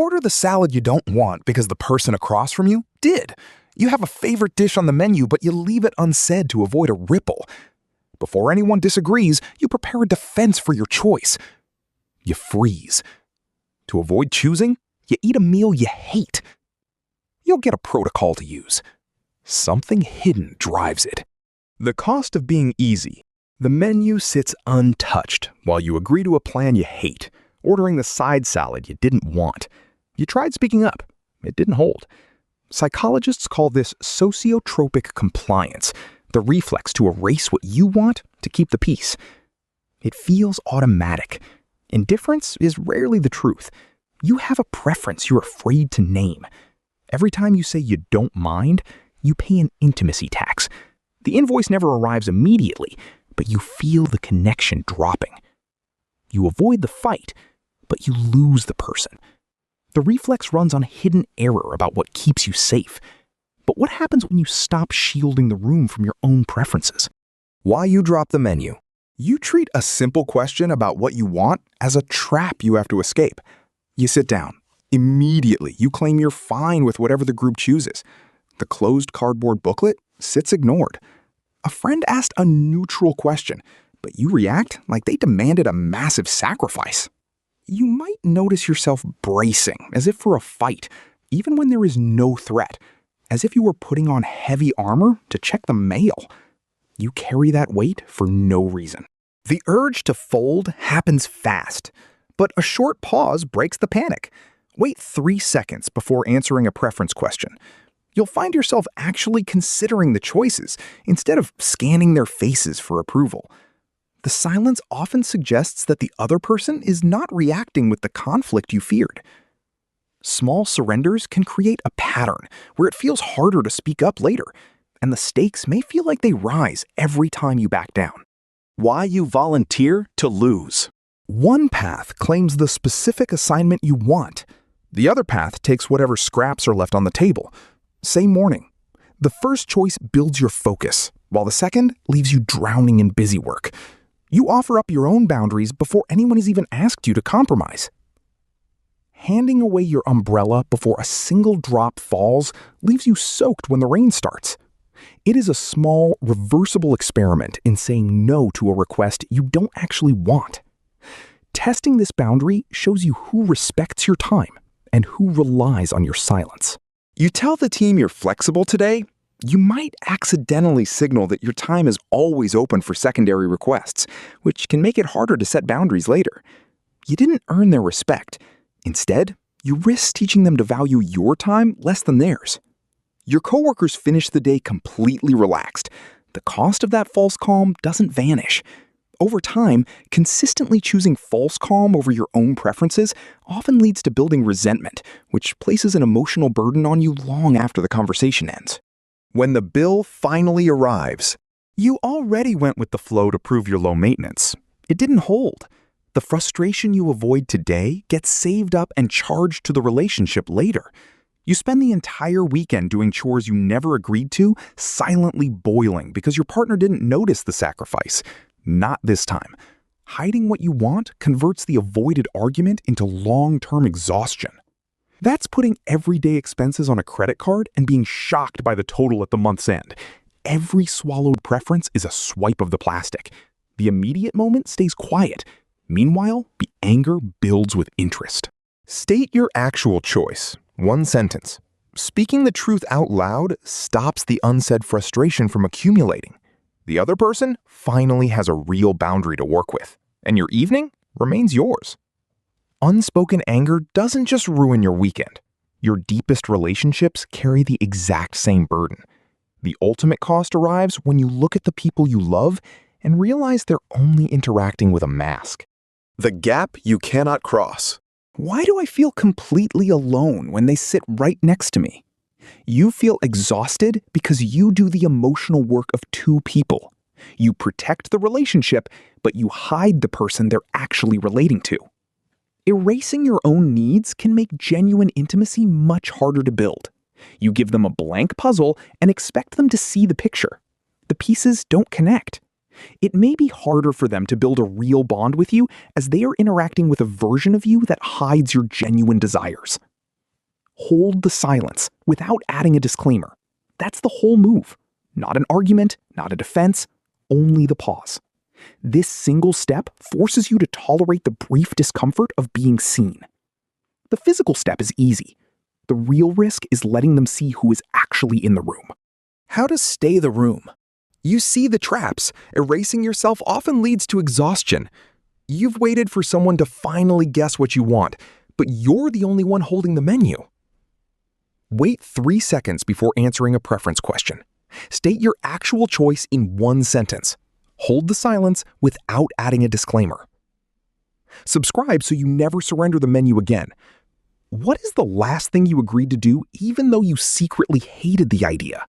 order the salad you don't want because the person across from you did. You have a favorite dish on the menu, but you leave it unsaid to avoid a ripple. Before anyone disagrees, you prepare a defense for your choice. You freeze. To avoid choosing, you eat a meal you hate. You'll get a protocol to use. Something hidden drives it. The cost of being easy. The menu sits untouched while you agree to a plan you hate, ordering the side salad you didn't want. You tried speaking up. It didn't hold. Psychologists call this sociotropic compliance, the reflex to erase what you want to keep the peace. It feels automatic. Indifference is rarely the truth. You have a preference you're afraid to name. Every time you say you don't mind, you pay an intimacy tax. The invoice never arrives immediately, but you feel the connection dropping. You avoid the fight, but you lose the person. The reflex runs on a hidden error about what keeps you safe. But what happens when you stop shielding the room from your own preferences? Why you drop the menu? You treat a simple question about what you want as a trap you have to escape. You sit down. Immediately, you claim you're fine with whatever the group chooses. The closed cardboard booklet sits ignored. A friend asked a neutral question, but you react like they demanded a massive sacrifice. You might notice yourself bracing, as if for a fight, even when there is no threat, as if you were putting on heavy armor to check the mail. You carry that weight for no reason. The urge to fold happens fast, but a short pause breaks the panic. Wait 3 seconds before answering a preference question. You'll find yourself actually considering the choices instead of scanning their faces for approval. The silence often suggests that the other person is not reacting with the conflict you feared. Small surrenders can create a pattern where it feels harder to speak up later, and the stakes may feel like they rise every time you back down. Why you volunteer to lose. One path claims the specific assignment you want. The other path takes whatever scraps are left on the table. Same morning. The first choice builds your focus, while the second leaves you drowning in busy work. You offer up your own boundaries before anyone has even asked you to compromise. Handing away your umbrella before a single drop falls leaves you soaked when the rain starts. It is a small, reversible experiment in saying no to a request you don't actually want. Testing this boundary shows you who respects your time and who relies on your silence. You tell the team you're flexible today, you might accidentally signal that your time is always open for secondary requests, which can make it harder to set boundaries later. You didn't earn their respect. Instead, you risk teaching them to value your time less than theirs. Your coworkers finish the day completely relaxed. The cost of that false calm doesn't vanish. Over time, consistently choosing false calm over your own preferences often leads to building resentment, which places an emotional burden on you long after the conversation ends. When the bill finally arrives, you already went with the flow to prove you're low maintenance. It didn't hold. The frustration you avoid today gets saved up and charged to the relationship later. You spend the entire weekend doing chores you never agreed to, silently boiling because your partner didn't notice the sacrifice. Not this time. Hiding what you want converts the avoided argument into long-term exhaustion. That's putting everyday expenses on a credit card and being shocked by the total at the month's end. Every swallowed preference is a swipe of the plastic. The immediate moment stays quiet. Meanwhile, the anger builds with interest. State your actual choice. One sentence. Speaking the truth out loud stops the unsaid frustration from accumulating. The other person finally has a real boundary to work with, and your evening remains yours. Unspoken anger doesn't just ruin your weekend. Your deepest relationships carry the exact same burden. The ultimate cost arrives when you look at the people you love and realize they're only interacting with a mask. The gap you cannot cross. Why do I feel completely alone when they sit right next to me? You feel exhausted because you do the emotional work of two people. You protect the relationship, but you hide the person they're actually relating to. Erasing your own needs can make genuine intimacy much harder to build. You give them a blank puzzle and expect them to see the picture. The pieces don't connect. It may be harder for them to build a real bond with you as they are interacting with a version of you that hides your genuine desires. hold the silence without adding a disclaimer. That's the whole move. Not an argument, not a defense, only the pause. This single step forces you to tolerate the brief discomfort of being seen. The physical step is easy. The real risk is letting them see who is actually in the room. How to stay the room? You see the traps. Erasing yourself often leads to exhaustion. You've waited for someone to finally guess what you want, but you're the only one holding the menu. Wait 3 seconds before answering a preference question. State your actual choice in 1 sentence. Hold the silence without adding a disclaimer. Subscribe so you never surrender the menu again. What is the last thing you agreed to do even though you secretly hated the idea?